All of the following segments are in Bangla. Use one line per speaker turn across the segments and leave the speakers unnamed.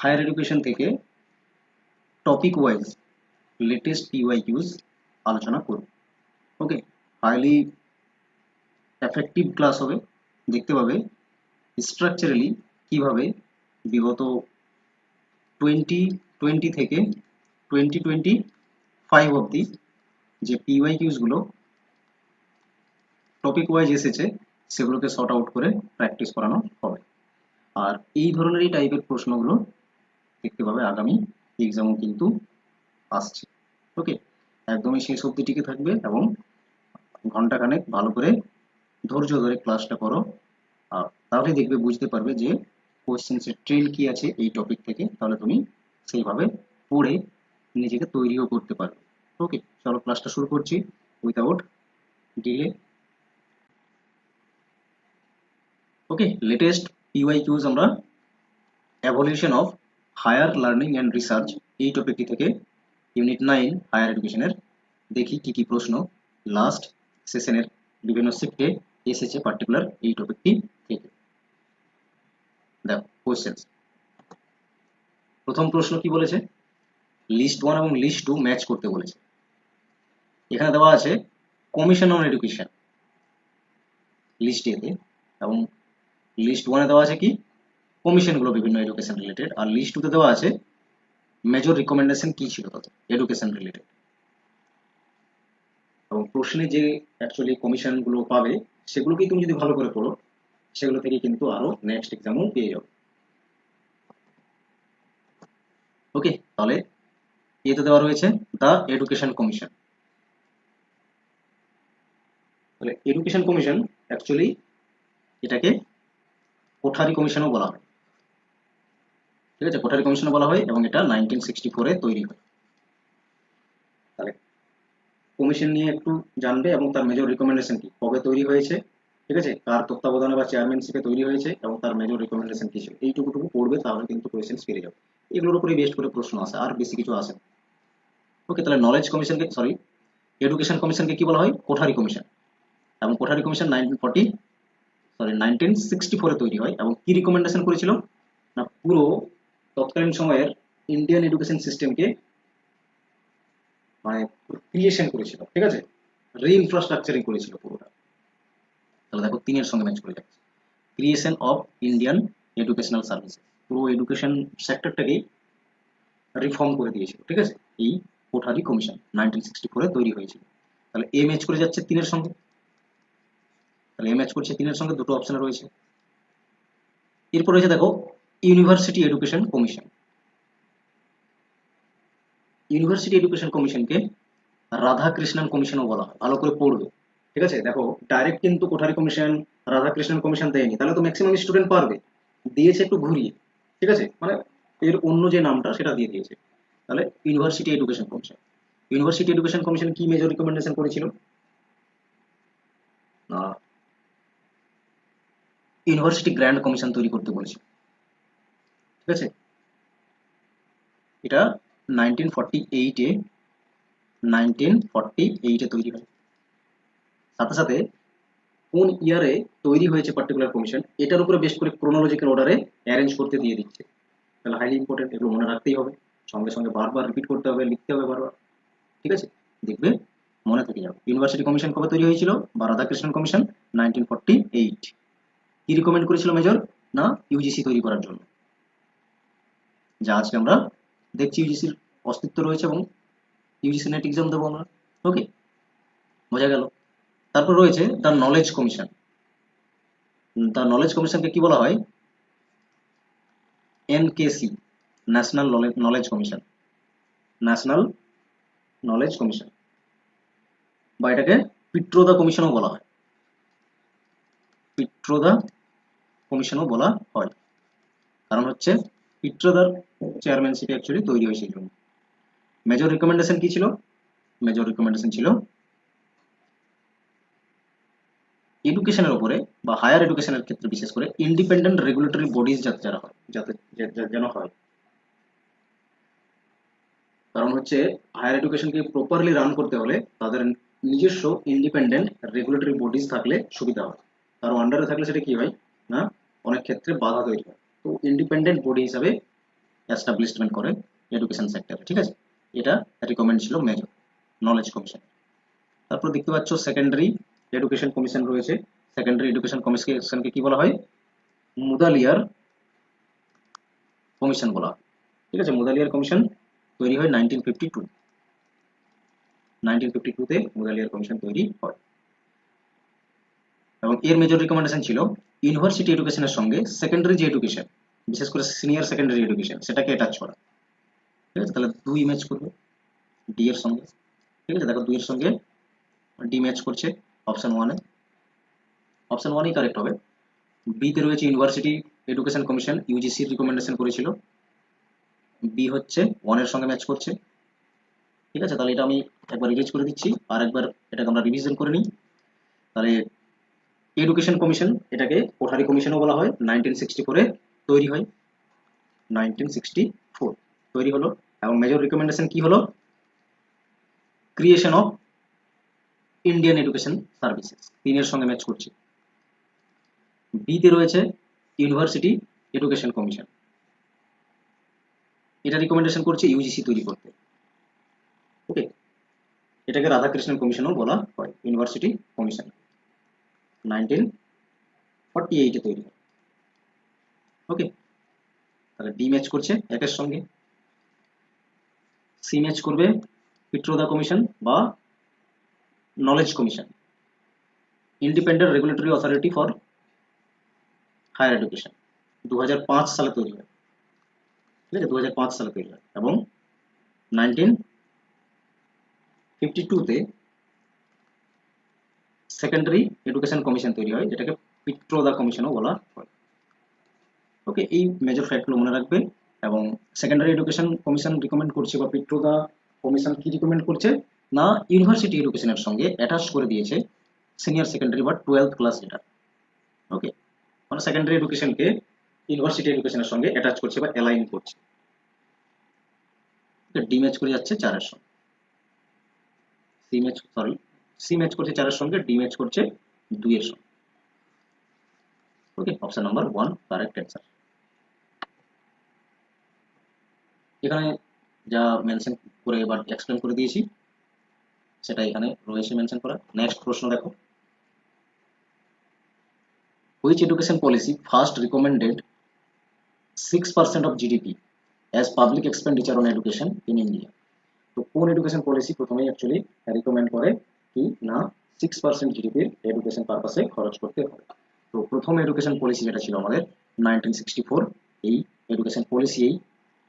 হায়ার এডুকেশন থেকে টপিক ওয়াইজ লেটেস্ট পিওয়াইকিউজ আলোচনা করব। ওকে, হাইলি এফেক্টিভ ক্লাস হবে। দেখতে পাবে স্ট্রাকচারালি কিভাবে বিগত 2020 থেকে 2025 অবধি যে পিওয়াইকিউজগুলো টপিক ওয়াইজ এসেছে সেগুলোকে সর্ট আউট করে প্র্যাকটিস করানো হবে। আর এই ধরনেরই টাইপের প্রশ্নগুলো দেখতে পাবে আগামী এক্সামও কিন্তু আসছে। ওকে, একদমই শেষ অবধি টিকে থাকবে এবং ঘন্টাখানেক ভালো করে ধৈর্য ধরে ক্লাসটা করো। তাহলে দেখবে বুঝতে পারবে যে কোশ্চেন্সের ট্রেন্ড কি আছে এই টপিক থেকে, তাহলে তুমি সেইভাবে পড়ে নিজেকে তৈরিও করতে পারবে। ওকে, চলো ক্লাসটা শুরু করছি without delay. Okay, latest PYQs আমরা evolution of higher learning and research এই টপিকটি থেকে ইউনিট 9 হায়ার এডুকেশনের দেখি কি কি প্রশ্ন লাস্ট সেশনের বিভিন্ন শিফটে এসেছে পার্টিকুলার এই টপিকটি থেকে। দেখো কোশ্চেন্স, প্রথম প্রশ্ন কি বলেছে, লিস্ট 1 এবং লিস্ট 2 ম্যাচ করতে বলেছে। এখানে দেওয়া আছে কমিশন অন এডুকেশন লিস্ট এতে, এবং লিস্ট 1 এ দেওয়া আছে কি কমিশনগুলো বিভিন্ন এডুকেশন রিলেটেড, আর লিস্ট 2 তে দেওয়া আছে মেজর রিকমেন্ডেশন কি ছিল তাদের এডুকেশন রিলেটেড। এবং প্রশ্নে যে অ্যাকচুয়ালি কমিশনগুলো পাবে সেগুলোকেই তুমি যদি ভালো করে পড়ো সেগুলো থেকে কিন্তু আরো নেক্সট এক্সামও পেয়ে যাবে। ওকে, তাহলে এতে দেওয়া রয়েছে দ্য এডুকেশন কমিশন। তাহলে এডুকেশন কমিশন অ্যাকচুয়ালি এটাকে কোঠারি কমিশনও বলা হয়। ঠিক আছে, কোঠারি কমিশনও বলা হয় এবং এটা 1964 এ তৈরি হয়। তাহলে কমিশন নিয়ে একটু জানবে এবং তার মেজর রিকমেন্ডেশন কি, কবে তৈরি হয়েছে, ঠিক আছে, কার তত্ত্বাবধানে বা চেয়ারম্যানশিপে তৈরি হয়েছে এবং তার মেজর রিকমেন্ডেশন কি ছিল, এইটুকু পড়বে তাহলে কিন্তু কোয়েশ্চেন পেয়ে যাবে। এগুলোর উপরে বেস্ট করে প্রশ্ন আসে, আর বেশি কিছু আসে। ওকে, তাহলে নলেজ কমিশনকে সরি এডুকেশন কমিশনকে কি বলা হয়, কোঠারি কমিশন। এবং কোঠারি কমিশন 1964 এ তৈরি হয় এবং কি রিকমেন্ডেশন করেছিল না পুরো তৎকালীন সময়ের ইন্ডিয়ান এডুকেশন সিস্টেমকে মানে ক্রিয়েশন করেছিল, ঠিক আছে, রিইনফ্রাস্ট্রাকচারিং করেছিল পুরোটা। তাহলে দেখো 3 এর সঙ্গে ম্যাচ করে যাচ্ছে, creation of Indian educational services, পুরো এডুকেশন সেক্টরটাকেই রিফর্ম করে দিয়েছিল, ঠিক আছে, এই কোঠারি কমিশন 1964 এ তৈরি হয়েছিল। তাহলে এ ম্যাচ করে যাচ্ছে 3 এর সঙ্গে, তাহলে এ ম্যাচ করছে 3 এর সঙ্গে, দুটো অপশন রয়েছে। এরপর রয়েছে দেখো university education commission. University education কমিশনকে রাধাকৃষ্ণন কমিশনও বলা হয়, ভালো করে পড়বে। ঠিক আছে, দেখো ডাইরেক্ট কিন্তু কোঠারি কমিশন রাধাকৃষ্ণন কমিশন দেয়নি, তাহলে তো ম্যাক্সিমাম স্টুডেন্ট পারবে, দিয়েছে একটু ঘুরিয়ে, ঠিক আছে, মানে এর অন্য যে নামটা সেটা দিয়ে দিয়েছে। তাহলে university education commission, university education commission কি মেজর রিকমেন্ডেশন করেছিল না ইউনিভার্সিটি গ্র্যান্ড কমিশন তৈরি করতে বলেছিল, ঠিক আছে, এটা 1948 এ তৈরি হয়। সাথে সাথে কোন ইয়ারে তৈরি হয়েছে পার্টিকুলার কমিশন এটার উপরে বেশ করে ক্রোনোলজিক্যাল অর্ডারে অ্যারেঞ্জ করতে দিয়ে দিচ্ছে। তাহলে হাইলি ইম্পর্টেন্ট, এগুলো মনে রাখতেই হবে, সঙ্গে সঙ্গে বারবার রিপিট করতে হবে, লিখতে হবে বারবার, ঠিক আছে, দেখবে মনে থেকে যাবে। ইউনিভার্সিটি কমিশন কবে তৈরি হয়েছিল বা রাধাকৃষ্ণন কমিশন 1948। কি রিকমেন্ড করেছিল মেজর না ইউজিসি তৈরি করার জন্য, যা আজকে আমরা দেখছি ইউজিসির অস্তিত্ব রয়েছে এবং ইউজিসি নেট এক্সাম দেবো আমরা। ওকে, বোঝা গেল। তারপর রয়েছে the knowledge commission. The knowledge কমিশনকে কি বলা হয়, NKC, national knowledge commission, national knowledge commission, বা এটাকে পিট্রোদা কমিশনও বলা হয়, পিট্রোদা কমিশনও বলা হয়, কারণ হচ্ছে পিট্রোদার চেয়ারম্যানশিপে অ্যাকচুয়ালি তৈরি হয়েছিল। মেজর রিকমেন্ডেশন কি ছিল, মেজর রিকমেন্ডেশন ছিল এডুকেশনের উপরে বা হায়ার এডুকেশনের ক্ষেত্রে বিশেষ করে ইন্ডিপেন্ডেন্ট রেগুলেটরি বডিজ যারা হয় যাতে যেন হয়। কারণ হচ্ছে হায়ার এডুকেশনকে প্রপারলি রান করতে হলে তাদের নিজস্ব ইন্ডিপেন্ডেন্ট রেগুলেটরি বডিজ থাকলে সুবিধা হয়, কারণ আন্ডারে থাকলে সেটা কি হয় না অনেক ক্ষেত্রে বাধা তৈরি হয়। তো ইন্ডিপেন্ডেন্ট বডি হিসাবে এস্টাবলিশমেন্ট করে এডুকেশন সেক্টরে, ঠিক আছে। এটা রিকমেন্ড ছিল মেজর নলেজ কমিশন। তারপর দেখতে পাচ্ছ সেকেন্ডারি এডুকেশন কমিশন রয়েছে। সেকেন্ডারি এডুকেশন কমিশনকে কি বলা হয়? মুদালিয়ার কমিশন বলা হয়, ঠিক আছে। মুদালিয়ার কমিশন তৈরি হয় 1952 তে মুদালিয়ার কমিশন তৈরি হয়, এবং এর মেজর রিকমেন্ডেশন ছিল ইউনিভার্সিটি এডুকেশনের সঙ্গে সেকেন্ডারি যে এডুকেশন, বিশেষ করে সিনিয়র সেকেন্ডারি এডুকেশন, সেটাকে অ্যাটাচ করা, ঠিক আছে। তাহলে 2 ম্যাচ করবে ডি এর সঙ্গে, ঠিক আছে। দেখো 2 এর সঙ্গে ডি ম্যাচ করছে অপশন 1 এ, অপশন 1ই কারেক্ট হবে। বি তে রয়েছে ইউনিভার্সিটি এডুকেশন কমিশন, ইউজিসির রিকমেন্ডেশন করেছিল, বি হচ্ছে 1 এর সঙ্গে ম্যাচ করছে, ঠিক আছে। তাহলে এটা আমি একবার রিলিজ করে দিচ্ছি, আর একবার এটাকে আমরা রিভিশন করে নিই। তাহলে এডুকেশন কমিশন, এটাকে কোঠারি কমিশনও বলা হয়, 1964 তৈরি হয়, 1964 তৈরি হলো, এবং মেজর রিকমেন্ডেশন কি হলো? Creation of Indian education services, 3 এর সঙ্গে ম্যাচ করছে। বি তে রয়েছে ইউনিভার্সিটি এডুকেশন কমিশন, এটা রিকমেন্ডেশন করছে ইউজিসি তৈরি করতে, ওকে। এটাকে রাধাকৃষ্ণন কমিশনও বলা হয়, ইউনিভার্সিটি কমিশন 1948 তৈরি হয়, ওকে। তাহলে ডি ম্যাচ করছে একের সঙ্গে। সি ম্যাচ করবে পিট্রোদা কমিশন বা knowledge commission, independent regulatory authority for higher education, 2005 সালে তৈরি হয়, ঠিক আছে। 2005 সালে তৈরি হয়, এবং 1952 তে সেকেন্ডারি এডুকেশন কমিশন তৈরি হয়, যেটাকে পিট্রোদা কমিশনও বলা হয়, ওকে। এই মেজর ফ্যাক্টগুলো মনে রাখবে। এবং সেকেন্ডারি এডুকেশন কমিশন রিকমেন্ড করছে, বা পিট্রোদা কমিশন কি রিকমেন্ড করছে না, ইউনিভার্সিটি এডুকেশনের সঙ্গে অ্যাটাচ করে দিয়েছে সিনিয়র সেকেন্ডারি বা 12th ক্লাস যেটা, ওকে। মানে সেকেন্ডারি এডুকেশনকে ইউনিভার্সিটি এডুকেশনের সঙ্গে অ্যাটাচ করছে বা অ্যালাইন করছে, ডি ম্যাচ করে যাচ্ছে 4 এর সঙ্গে, সি ম্যাচ করছে 4 এর সঙ্গে, ডি ম্যাচ করছে 2 এর সঙ্গে, okay. Option number 1 correct answer. এখানে যা মেনশন করে এবার এক্সপ্লেন করে দিয়েছি, সেটা এখানে রয়েছে মেনশন করা। নেক্সট প্রশ্ন দেখো, which education policy first recommended 6% of GDP as public expenditure on education in India? তো কোন এডুকেশন পলিসি প্রথমেই অ্যাকচুয়ালি রিকমেন্ড করে কি না 6% জিডিপির এডুকেশন পারপাসে খরচ করতে হবে? তো প্রথম এডুকেশন পলিসি যেটা ছিল আমাদের 1964, এই এডুকেশন পলিসি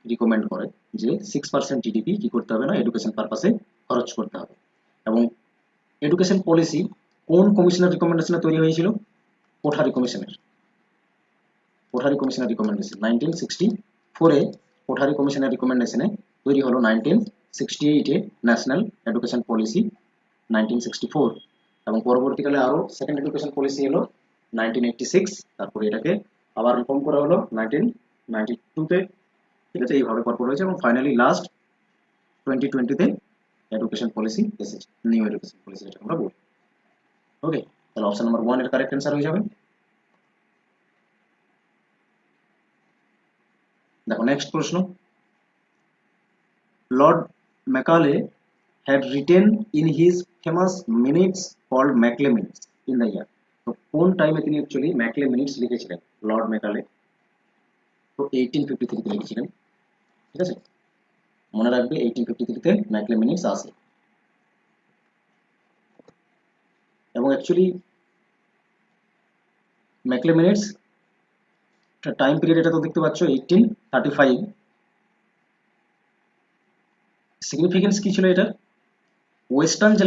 রিকমেন্ড করে যে 6% জিডিপি কি করতে হবে না, এডুকেশন পারপাসে খরচ করতে হবে। এবং এডুকেশন পলিসি কোন কমিশনের রিকমেন্ডেশনে তৈরি হয়েছিল? কোঠারি কমিশনের রিকমেন্ডেশন 1964 এ কোঠারি কমিশনের রিকমেন্ডেশনে তৈরি হলো 1968 এ ন্যাশনাল এডুকেশন পলিসি 1964, এবং পরবর্তীকালে আরো সেকেন্ড এডুকেশন পলিসি এলো 1986, তারপরে এটাকে আবার রিফর্ম করা হলো 1992 তে, ঠিক আছে। এইভাবে পরপর হয়েছে, এবং ফাইনালি লাস্ট 2020 তে এডুকেশন পলিসি এসেছে, নিউ এডুকেশন পলিসি যেটা আমরা বলি, ওকে। তাহলে অপশন নাম্বার 1 এর কারেক্ট অ্যান্সার হয়ে যাবে। দেখো নেক্সট প্রশ্ন, lord Macaulay had written in his famous minutes called Macaulay minutes in the year? তো কোন টাইমে তিনি অ্যাকচুয়ালি ম্যাকলে মিনিটস লিখেছিলেন লর্ড ম্যাকালে? তো 1853 তে লিখেছিলেন, ঠিক আছে। মনে রাখবে 1853 তে ম্যাকলে মিনিটস আসে, এবং actually Macaulay minutes time period এটা তো দেখতে পাচ্ছ 1835। সিগনিফিকেন্স কি ছিল এটা? ওয়েস্টার্ন যে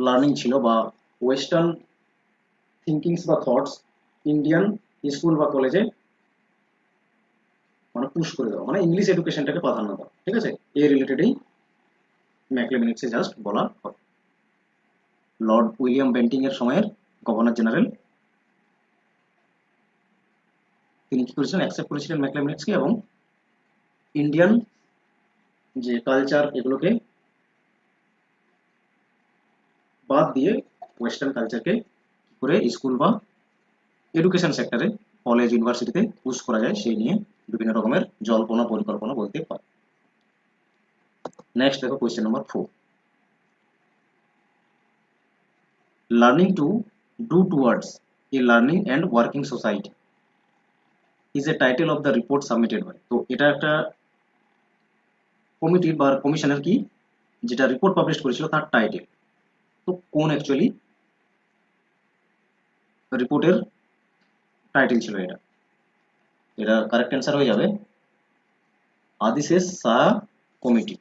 লার্নিং ছিল, বা ওয়েস্টার্ন থিঙ্কিংস বা থটস ইন্ডিয়ান স্কুল বা কলেজে মানে পুশ করে দেওয়া, মানে ইংলিশ এডুকেশনটাকে প্রাধান্য দেওয়া, ঠিক আছে। এই রিলেটেডই ম্যাকলে মিনিটসে জাস্ট বলা হয়। লর্ড উইলিয়াম বেন্টিং এর সময়ের গভর্নর জেনারেল, তিনি কি করেছিলেন, অ্যাকসেপ্ট করেছিলেন ম্যাকলে মিনিটসকে, এবং ইন্ডিয়ান যে কালচার এগুলোকে বাদ দিয়ে ওয়েস্টার্ন কালচারকে কি করে স্কুল বা এডুকেশন সেক্টরে কলেজ ইউনিভার্সিটিতে পুশ করা যায় সেই নিয়ে বিভিন্ন রকমের জল্পনা পরিকল্পনা বলতে পারে। নেক্সট দেখো question number 4, learning to do towards a learning and working society is a title of the report submitted by. তো এটা একটা কমিটির বা কমিশনের কি যেটা রিপোর্ট পাবলিশ করেছিল তার টাইটেল। তো কোন অ্যাকচুয়ালি রিপোর্টের টাইটেল ছিল এটা? এটা কারেক্ট অ্যান্সার হয়ে যাবে আদিশেষ শাহ কমিটি,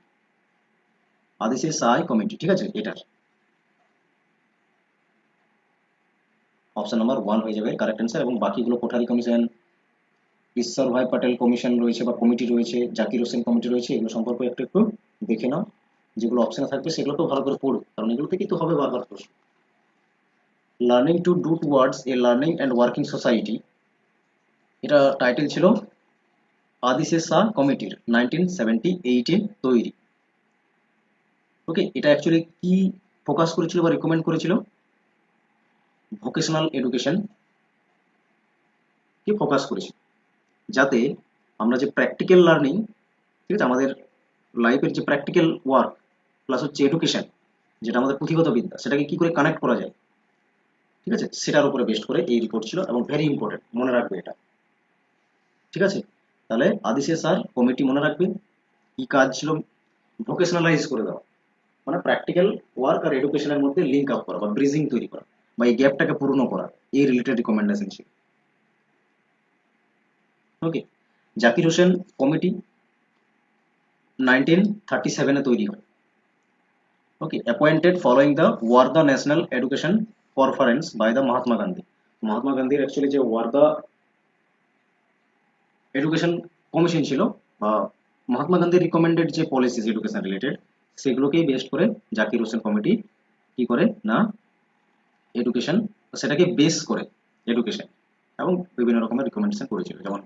আদিশেষ শাহ কমিটি, ঠিক আছে। এটার অপশন নাম্বার 1 হয়ে যাবে কারেক্ট অ্যান্সার। এবং বাকিগুলো কোঠারি কমিশন, ঈশ্বর ভাই পটেল কমিশন রয়েছে বা কমিটি রয়েছে, জাকির হোসেন কমিটি রয়েছে, এগুলো সম্পর্কে একটু একটু দেখে নাও। যেগুলো অপশনে থাকবে সেগুলো তো ভালো করে পড়ো, কারণ এগুলো থেকেই তো হবে বারবার প্রশ্ন। Learning to do towards a learning and working society, এটা টাইটেল ছিল আদিশেষ শাহ কমিটির 1978-এ তৈরি। ওকে, এটা অ্যাকচুয়ালি কি ফোকাস করেছিল বা রিকমেন্ড করেছিল? ভোকেশনাল এডুকেশন কে ফোকাস করেছিল, যাতে আমরা যে প্র্যাকটিক্যাল লার্নিং, ঠিক আছে, আমাদের লাইফের যে প্র্যাকটিক্যাল ওয়ার্ক প্লাস হচ্ছে এডুকেশন, যেটা আমাদের পুঁথিগত বিদ্যা, সেটাকে কি করে কানেক্ট করা যায়, ঠিক আছে, সেটার উপরে বেস্ট করে এই রিপোর্ট ছিল। এবং ভেরি ইম্পর্টেন্ট, মনে রাখবে এটা, ঠিক আছে। তাহলে আদিশেষ স্যার কমিটি মনে রাখবে কি কাজ ছিল, ভোকেশনালাইজ করে দেওয়া, মানে প্র্যাকটিক্যাল ওয়ার্ক আর এডুকেশনের মধ্যে লিঙ্ক আপ করা বা ব্রিজিং তৈরি করা বা এই গ্যাপটাকে পূর্ণ করা, এই রিলেটেড রিকমেন্ডেশন ছিল। ওকে, জাকির হোসেন কমিটি 1937-এ তৈরি হয়। Okay, appointed following the Wardha national education conference by the Mahatma Gandhi. Mahatma গান্ধীর অ্যাকচুয়ালি যে ওয়ার্দা এডুকেশন কমিশন ছিল বা মহাত্মা গান্ধীর রিকমেন্ডেড যে পলিসিস এডুকেশন রিলেটেড, সেগুলোকেই বেস্ট করে জাকির হোসেন কমিটি কি করে না এডুকেশন, সেটাকে বেস করে এডুকেশন এবং বিভিন্ন রকমের রিকমেন্ডেশন করেছিল। যেমন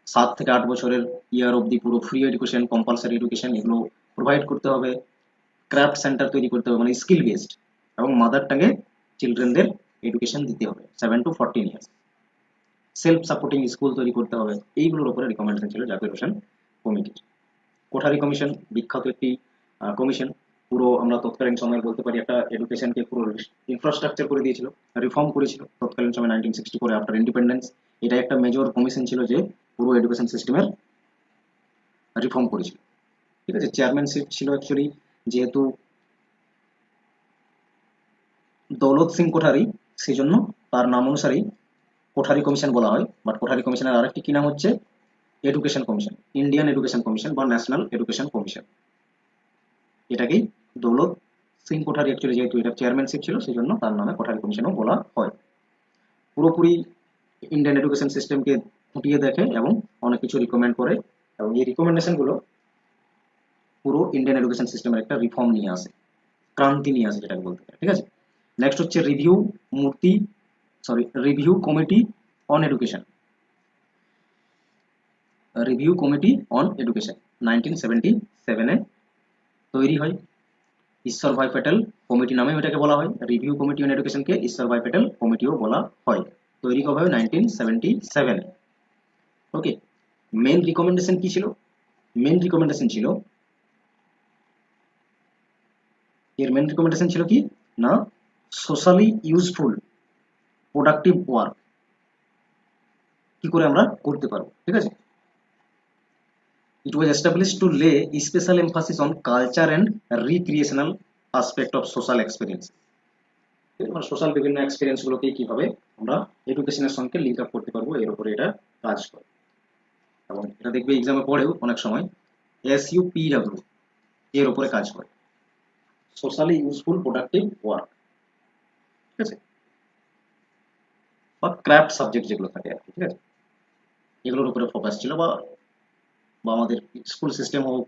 7 থেকে 8 বছরের ইয়ার অবধি পুরো ফ্রি এডুকেশন, কম্পালসারি এডুকেশন এগুলো প্রোভাইড করতে হবে, ক্রাফট সেন্টার তৈরি করতে হবে মানে স্কিল বেসড, এবং মাদার টাঙ্গে চিলড্রেনদের এডুকেশন দিতে হবে 7 to 14 years, self supporting school তৈরি করতে হবে, এইগুলোর উপরে রিকমেন্ডেশন ছিল জাকির হোসেন কমিটির। কোঠারি কমিশন বিখ্যাত একটি কমিশন, পুরো আমরা তৎকালীন সময়ে বলতে পারি একটা এডুকেশনকে পুরো ইনফ্রাস্ট্রাকচার করে দিয়েছিল, রিফর্ম করেছিল তৎকালীন সময় 1964 আফটার ইন্ডিপেন্ডেন্স। এটা একটা মেজর কমিশন ছিল যে পুরো এডুকেশন সিস্টেমের রিফর্ম করেছিল, ঠিক আছে। চেয়ারম্যানশিপ ছিল অ্যাকচুয়ালি, যেহেতু দৌলত সিং কোঠারি, সেই জন্য তার নাম অনুসারেই কোঠারি কমিশন বলা হয়। বাট কোঠারি কমিশনের আরেকটি কি নাম হচ্ছে education commission, Indian education commission বা ন্যাশনাল এডুকেশন কমিশন। এটাকেই দৌলত সিং কোঠারি অ্যাকচুয়ালি যেহেতু এটা চেয়ারম্যানশিপ ছিল সেই জন্য তার নামে কোঠারি কমিশনও বলা হয়। পুরোপুরি ইন্ডিয়ান এডুকেশন সিস্টেমকে ফুটিয়ে দেখে এবং অনেক কিছু রিকমেন্ড করে, এবং এই রিকমেন্ডেশনগুলো পুরো ইন্ডিয়ান এডুকেশন সিস্টেমের একটা রিফর্ম নিয়ে আসে, ক্রান্তি নিয়ে আসে যেটাকে বলতে পারে, ঠিক আছে। নেক্সট হচ্ছে review committee on education, review committee on education 1977-এ তৈরি হয়। ঈশ্বর ভাই প্যাটেল কমিটি নামে এটাকে বলা হয়, রিভিউ কমিটি অন এডুকেশনকে ঈশ্বর ভাই প্যাটেল কমিটিও বলা হয়। তৈরি কবে হয়? 1977-এ। ওকে, মেন রিকমেন্ডেশন কি ছিল? মেন রিকমেন্ডেশন ছিল, এর মেন রিকমেন্ডেশন ছিল কি না সোশ্যালি ইউজফুল প্রোডাক্টিভ ওয়ার্ক কি করে আমরা করতে পারবো, ঠিক আছে। It was established to lay special emphasis on culture and recreational aspect of social experience. মানে সোশ্যাল বিভিন্ন এক্সপিরিয়েন্স গুলোকে কিভাবে আমরা এডুকেশনের সঙ্গে লিঙ্ক আপ করতে পারবো, এর উপরে এটা কাজ করে। এবং এটা দেখবে এক্সামে পড়েও অনেক সময় SUPW এর উপরে কাজ করে, সোশ্যালি ইউজফুল প্রোডাক্টিভ ওয়ার্ক, ঠিক আছে, বা ক্রাফট সাবজেক্ট যেগুলো থাকে আর কি, ঠিক আছে, এগুলোর উপরে ফোকাস ছিল। বা আমাদের স্কুল সিস্টেম হোক,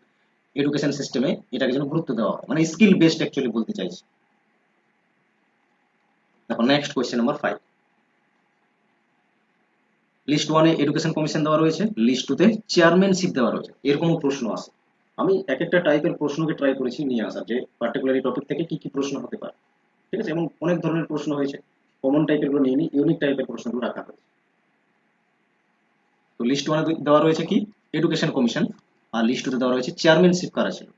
এডুকেশন সিস্টেমে এটাকে যেন গুরুত্ব দেওয়া হয়, মানে স্কিল বেসড অ্যাকচুয়ালি বলতে চাইছি। দেখো নেক্সট কোয়েশ্চেন নাম্বার 5, লিস্ট 1-এ এডুকেশন কমিশন দেওয়া রয়েছে, লিস্ট 2-তে চেয়ারম্যানশিপ দেওয়া রয়েছে। এরকমও প্রশ্ন আছে, আমি এক একটা টাইপের প্রশ্নকে ট্রাই করেছি নিয়ে আসার, যে পার্টিকুলার এই টপিক থেকে কি কি প্রশ্ন হতে পারে, ঠিক আছে। এবং অনেক ধরনের প্রশ্ন হয়েছে, কমন টাইপের গুলো নিয়ে নি, ইউনিক টাইপের প্রশ্নগুলো রাখা হয়েছে। তো লিস্ট ওয়ানে দেওয়া রয়েছে কি এডুকেশন কমিশন, আর লিস্ট টুতে দেওয়া রয়েছে চেয়ারম্যানশিপ কারা ছিল।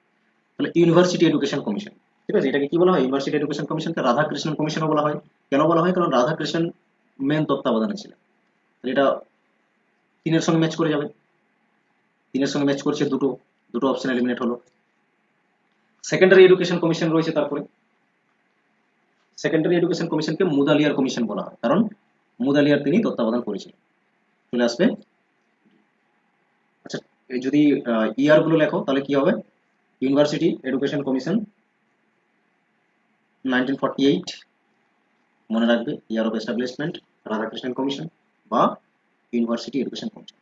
তাহলে ইউনিভার্সিটি এডুকেশন কমিশন, ঠিক আছে, এটাকে কি বলা হয়, ইউনিভার্সিটি এডুকেশন কমিশনকে রাধাকৃষ্ণন কমিশনও বলা হয়। কেন বলা হয়, কারণ রাধাকৃষ্ণন মেন তত্ত্বাবধানে ছিলেন। তাহলে এটা তিনের সঙ্গে ম্যাচ করে যাবে, তিনের সঙ্গে ম্যাচ করছে, দুটো দুটো অপশন এলিমিনেট হলো। সেকেন্ডারি এডুকেশন কমিশন রয়েছে, তারপরে সেকেন্ডারি এডুকেশন কমিশনকে মুদালিয়ার কমিশন বলা হয়, কারণ মুদালিয়ার তিনি তত্ত্বাবধান করেছিলেন। চলে আসবে। আচ্ছা, যদি ইয়ার গুলো লেখো তাহলে কি হবে, ইউনিভার্সিটি এডুকেশন কমিশন 1948, মনে রাখবে year of establishment Radhakrishnan commission বা university education commission.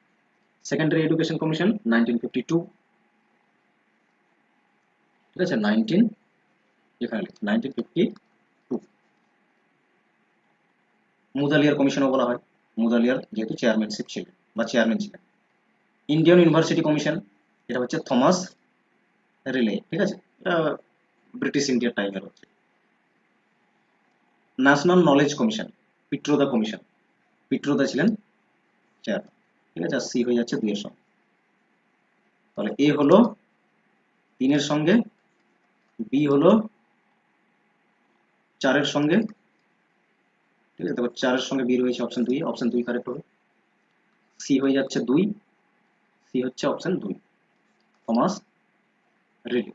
Secondary education commission 1952, ঠিক আছে, 19 এখানে লিখছি 1952। মুদালিয়ার কমিশনও বলা হয়, মুদালিয়ার যেহেতু চেয়ারম্যানশিপ ছিলেন বা চেয়ারম্যান ছিলেন। ইন্ডিয়ান ইউনিভার্সিটি কমিশন, এটা হচ্ছে থমাস রিলে, ঠিক আছে, এটা ব্রিটিশ ইন্ডিয়ার টাইমের হচ্ছে। ন্যাশনাল নলেজ কমিশন, পিট্রোদা কমিশন, পিট্রোদা ছিলেন চেয়ারম্যান, ঠিক আছে, আর সি হয়ে যাচ্ছে 2 এর সঙ্গে। তাহলে এ হলো 3 এর সঙ্গে, বি হলো 4 এর সঙ্গে, ঠিক আছে, তারপর 4 এর সঙ্গে বি রয়েছে অপশন 2, অপশন 2 কারেক্ট হবে। সি হয়ে যাচ্ছে 2, সি হচ্ছে অপশন 2 থমাস রিলে।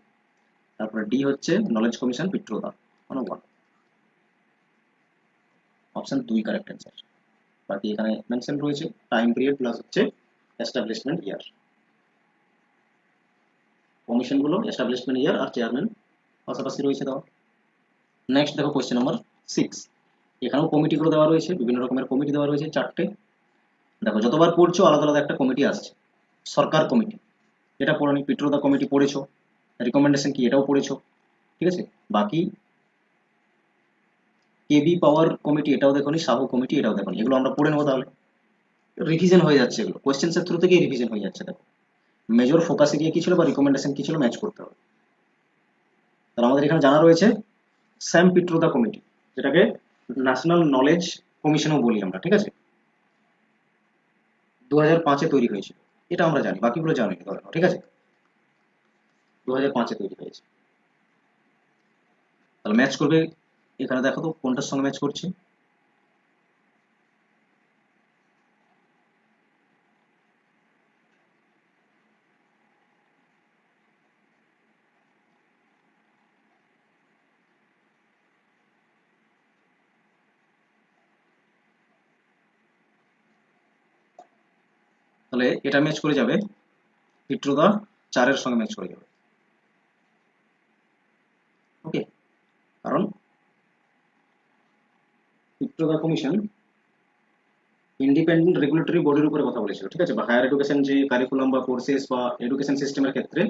তারপরে ডি হচ্ছে নলেজ কমিশন পিট্রোদা, মানে 1, অপশন 2 কারেক্ট অ্যান্সার। বাকি এখানে মেনশন রয়েছে টাইম পিরিয়ড প্লাস হচ্ছে এস্টাবলিশমেন্ট ইয়ার, কমিশন গুলো এস্টাবলিশমেন্ট ইয়ার আর চেয়ারম্যান পাশাপাশি রয়েছে দেওয়া। নেক্সট দেখো কোশ্চেন নাম্বার 6, এখানেও কমিটিগুলো দেওয়া রয়েছে, বিভিন্ন রকমের কমিটি দেওয়া রয়েছে 4টে। দেখো যতবার পড়ছো আলাদা আলাদা একটা কমিটি আসছে। সরকার কমিটি, এটা পড়নি, পিট্রোদা কমিটি পড়েছো, রিকমেন্ডেশন কি এটাও পড়েছো, ঠিক আছে। বাকি কেবি পাওয়ার কমিটি এটাও দেখোনি, সাহু কমিটি এটাও দেখোনি, এগুলো আমরা পড়ে নেবো, তাহলে রিভিশন হয়ে যাচ্ছে, এগুলো কোশ্চেন্সের থ্রু থেকেই রিভিশন হয়ে যাচ্ছে। দেখো মেজর ফোকাস এরিয়া কি ছিল বা রিকমেন্ডেশন কি ছিল ম্যাচ করতে হবে। তাহলে আমাদের এখানে জানা রয়েছে স্যাম পিট্রোদা কমিটি, যেটাকে ন্যাশনাল নলেজ কমিশনও বলি আমরা, ঠিক আছে, 2005-এ তৈরি হয়েছিল, এটা আমরা জানি, বাকিগুলো জানি ধরে নাও, ঠিক আছে, 2005-এ তৈরি হয়েছে। তাহলে ম্যাচ করবে, এখানে দেখো তো কোনটার সঙ্গে ম্যাচ করছে। তাহলে এটা ম্যাচ করে যাবে পিট্রোদা 4-এর সঙ্গে ম্যাচ করে যাবে, ওকে, কারণ পিট্রোদা কমিশন ইন্ডিপেন্ডেন্ট রেগুলেটরি বডির উপরে কথা বলেছিল, ঠিক আছে, বা হায়ার এডুকেশন যে কারিকুলাম বা কোর্সেস বা এডুকেশন সিস্টেমের ক্ষেত্রে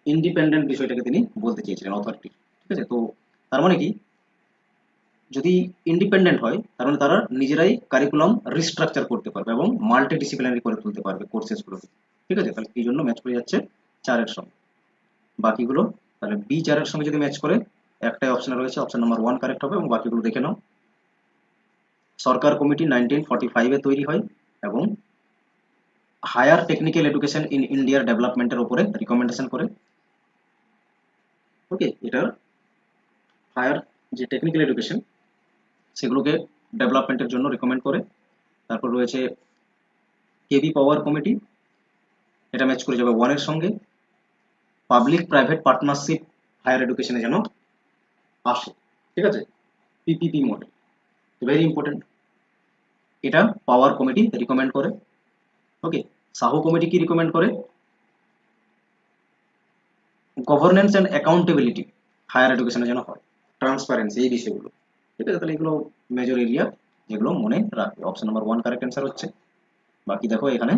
ইন্ডিপেন্ডেন্ট বিষয়টাকে তিনি বলতে চেয়েছিলেন, অথরিটি, ঠিক আছে। তো তার মানে কি, যদি ইন্ডিপেন্ডেন্ট হয় তার মানে তারা নিজেরাই কারিকুলাম রিস্ট্রাকচার করতে পারবে এবং মাল্টি ডিসিপ্লিনারি করে তুলতে পারবে কোর্সেসগুলোকে, ঠিক আছে। তাহলে এই জন্য ম্যাচ করে যাচ্ছে 4-এর সঙ্গে। বাকিগুলো তাহলে বি 4-এর সঙ্গে যদি ম্যাচ করে, একটাই অপশন রয়েছে, অপশন নাম্বার 1 কারেক্ট হবে, এবং বাকিগুলো দেখে নাও। সরকার কমিটি 1945-এ তৈরি হয় এবং হায়ার টেকনিক্যাল এডুকেশন ইন ইন্ডিয়ার ডেভেলপমেন্টের উপরে রিকমেন্ডেশন করে, ওকে, এটার হায়ার যে টেকনিক্যাল এডুকেশন সেগুলোকে ডেভেলপমেন্টের জন্য রিকমেন্ড করে। তারপর রয়েছে কেবি পাওয়ার কমিটি, এটা ম্যাচ করে যাবে 1-এর সঙ্গে, পাবলিক প্রাইভেট পার্টনারশিপ হায়ার এডুকেশনে যেন আসে, ঠিক আছে, পিপিপি মডেল, ভেরি ইম্পর্টেন্ট, এটা পাওয়ার কমিটি রিকমেন্ড করে, ওকে। সাহু কমিটি কি রিকমেন্ড করে, গভর্নেন্স অ্যান্ড অ্যাকাউন্টেবিলিটি হায়ার এডুকেশনে যেন হয়, ট্রান্সপারেন্সি, এই বিষয়গুলো, ঠিক আছে। তাহলে এগুলো মেজর এরিয়া যেগুলো মনে রাখবে, অপশন নাম্বার 1 কারেক্ট অ্যান্সার হচ্ছে। বাকি দেখো এখানে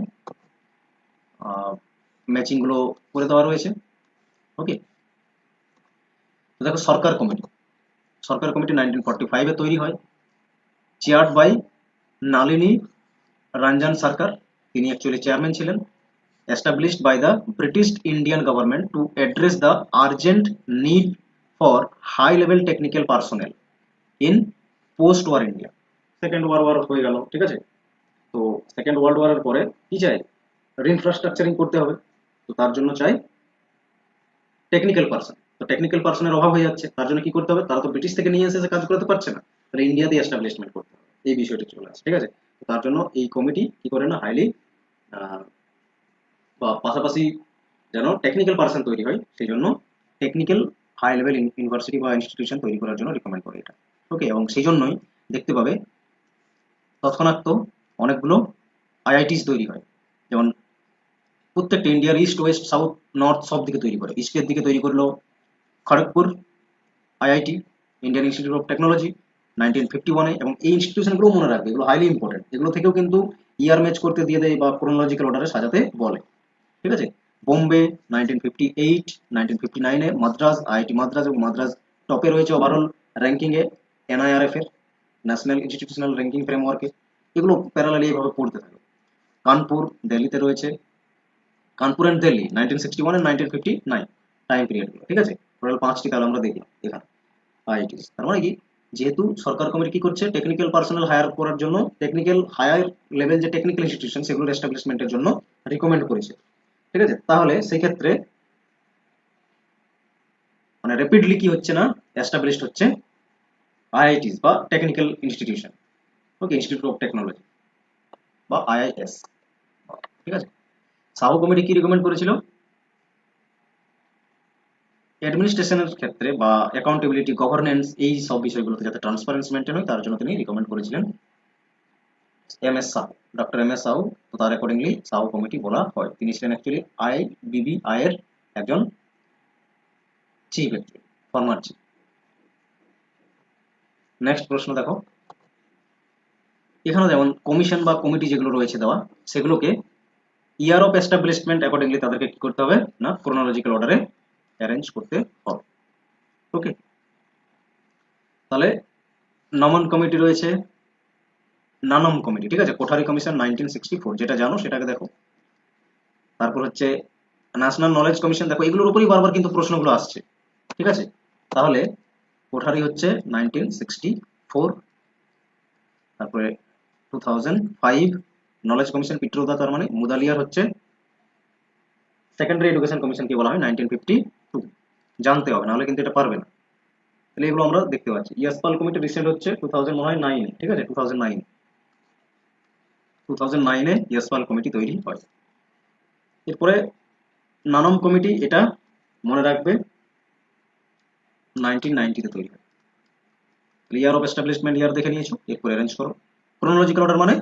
ম্যাচিং গুলো করে দেওয়া রয়েছে, ওকে। তো দেখো সরকার কমিটি, সরকার কমিটি 1945-এ তৈরি হয়, চেয়ার্ড বাই নালিনী রঞ্জন সরকার, তিনি অ্যাকচুয়ালি চেয়ারম্যান ছিলেন। established by the British Indian government to address the urgent need for high level technical personnel in post war India, second war হয়ে গেল, ঠিক আছে। তো সেকেন্ড ওয়ার্ল্ড ওয়ারের পরে কি চাই, রিইনফ্রাস্ট্রাকচারিং করতে হবে। তো তার জন্য চাই টেকনিক্যাল পার্সন। তো টেকনিক্যাল পার্সনের অভাব হয়ে যাচ্ছে, তার জন্য কি করতে হবে, তারা তো ব্রিটিশ থেকে নিয়ে এসে কাজ করতে পারছে না, তাহলে ইন্ডিয়াতে এস্টাবলিশমেন্ট করতে হবে, এই বিষয়টি চলে আসে। ঠিক আছে, তো তার জন্য এই কমিটি কি করে না, হাইলি বা পাশাপাশি যেন টেকনিক্যাল পার্সন তৈরি হয়, সেই জন্য টেকনিক্যাল হাই লেভেল ইউনিভার্সিটি বা ইনস্টিটিউশন তৈরি করার জন্য রিকমেন্ড করে এটা। ওকে, এবং সেই জন্যই দেখতে পাবে তৎক্ষণাৎ তো অনেকগুলো আইআইটিস তৈরি হয়, যেমন প্রত্যেকটা ইন্ডিয়ার ইস্ট ওয়েস্ট সাউথ নর্থ সব দিকে তৈরি করে। ইস্টের দিকে তৈরি করলো Kharagpur IIT, Indian institute of technology 1951-এ, এবং এই ইনস্টিটিউশনগুলো মনে রাখবে, এগুলো হাইলি ইম্পর্টেন্ট, এগুলো থেকেও কিন্তু ইয়ার ম্যাচ করতে দিয়ে দেয় বা ক্রোনোলজিক্যাল অর্ডারে সাজাতে বলে। ঠিক আছে, বোম্বে 1958, 1959-এ মাদ্রাজ আইআইটি মাদ্রাজ, এবং মাদ্রাজ টপে রয়েছে ওভারঅল র্যাঙ্কিংয়ে এনআইআরএফ এর, ন্যাশনাল ইনস্টিটিউশনাল র্যাঙ্কিং ফ্রেমওয়ার্কে। এগুলো প্যারালালি এইভাবে পড়তে থাকে। কানপুর দিল্লিতে রয়েছে, Kanpur and Delhi 1961 and 1959 time পিরিয়ডগুলো। ঠিক আছে, টোটাল 5টি তাহলে আমরা দেখলাম এখানে আইআইটিস। তার মানে কি, যেহেতু সরকার কমিটি কি করছে, টেকনিক্যাল পার্সোনাল হায়ার করার জন্য টেকনিক্যাল হায়ার লেভেল যে টেকনিক্যাল ইনস্টিটিউশন সেগুলোর এস্টাবলিশমেন্টের জন্য রিকমেন্ড করেছে। ঠিক আছে, তাহলে সেই ক্ষেত্রে মানে র্যাপিডলি কি হচ্ছে না, এস্টাবলিশড হচ্ছে আইআইটিস বা technical institution. Okay, institute of technology বা আইআইএস। ঠিক আছে, সাহু কমিটি কি রিকমেন্ড করেছিল, অ্যাডমিনিস্ট্রেশনের ক্ষেত্রে বা অ্যাকাউন্টেবিলিটি গভর্নেন্স এই সব বিষয়গুলোতে যাতে ট্রান্সপারেন্সি মেনটেন হয়, তার জন্য তিনি রিকমেন্ড করেছিলেন M S Sahu, doctor M S Sahu. তো তার অ্যাকর্ডিংলি সাহু কমিটি বলা হয়। তিনি ছিলেন অ্যাকচুয়ালি আইবিবিআই এর একজন chief, actually former chief. Next প্রশ্ন দেখো, এখানে যেমন কমিশন বা কমিটি যেগুলো রয়েছে দেওয়া, সেগুলোকে ইয়ার অফ এস্টাবলিশমেন্ট অ্যাকর্ডিংলি তাদেরকে কি করতে হবে না, ক্রোনোলজিক্যাল অর্ডারে অ্যারেঞ্জ করতে হবে। ওকে, তাহলে নমন কমিটি রয়েছে, নানম কমিটি। ঠিক আছে, কোঠারি কমিশন 1964, যেটা জানো সেটাকে দেখো। তারপর হচ্ছে ন্যাশনাল নলেজ কমিশন, দেখো এগুলোর উপরই বারবার কিন্তু প্রশ্নগুলো আসছে। ঠিক আছে, তাহলে কোঠারি হচ্ছে 1964, তারপরে 2005 নলেজ কমিশন পিট্রোদা, তার মানে মুদালিয়ার হচ্ছে সেকেন্ডারি এডুকেশন কমিশন কি বলা হয় 1952, জানতে হবে, নাহলে কিন্তু এটা পারবে না। তাহলে এগুলো আমরা দেখতে পাচ্ছি। ইয়াসপাল কমিটি রিসেন্ট হচ্ছে 2009, ঠিক আছে, 2009-এ ইয়াসপাল কমিটি তৈরি হয়। এরপরে নানম কমিটি, এটা মনে রাখবে 1990-তে তৈরি হয়। ইয়ার অফ এস্টাবলিশমেন্ট ইয়ার দেখে নিয়েছো, এরপর অ্যারেঞ্জ করো। ক্রোনোলজিক্যাল অর্ডার মানে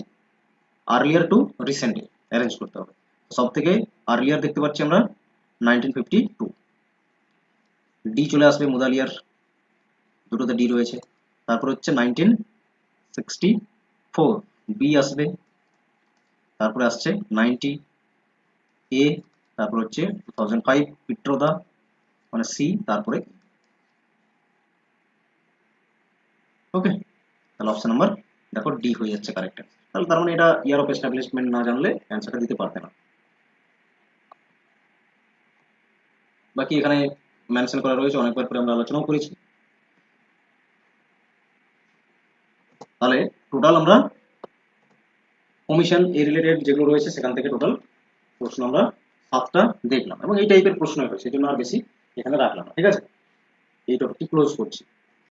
আর্লিয়ার টু রিসেন্টে অ্যারেঞ্জ করতে হবে। সব থেকে আর্লিয়ার দেখতে পাচ্ছি আমরা 1952। ডি চলে আসবে মুদালিয়ার, দুটোতে ডি রয়েছে। তারপর হচ্ছে 1964 বি আসবে, তারপরে আসছে 90 এ, তারপর হচ্ছে 2005 পিট্রোদা মানে সি, তারপরে ওকে। তাহলে অপশন নাম্বার দেখো ডি হয়ে যাচ্ছে কারেক্ট। তাহলে তার মানে এটা ইয়ার অফ এস্টাবলিশমেন্ট না জানলে অ্যান্সারটা দিতে পারবে না। বাকি এখানে মেনশন করা রয়েছে, অনেকবার করে আমরা আলোচনাও করেছি। তাহলে টোটাল আমরা কমিশন এ রিলেটেড যেগুলো রয়েছে সেখান থেকে টোটাল প্রশ্ন আমরা 7টা দেখলাম, এবং এই টাইপের প্রশ্ন হয়, সেই জন্য আর বেশি এখানে রাখলাম না। ঠিক আছে, এই টপিকটি ক্লোজ করছি।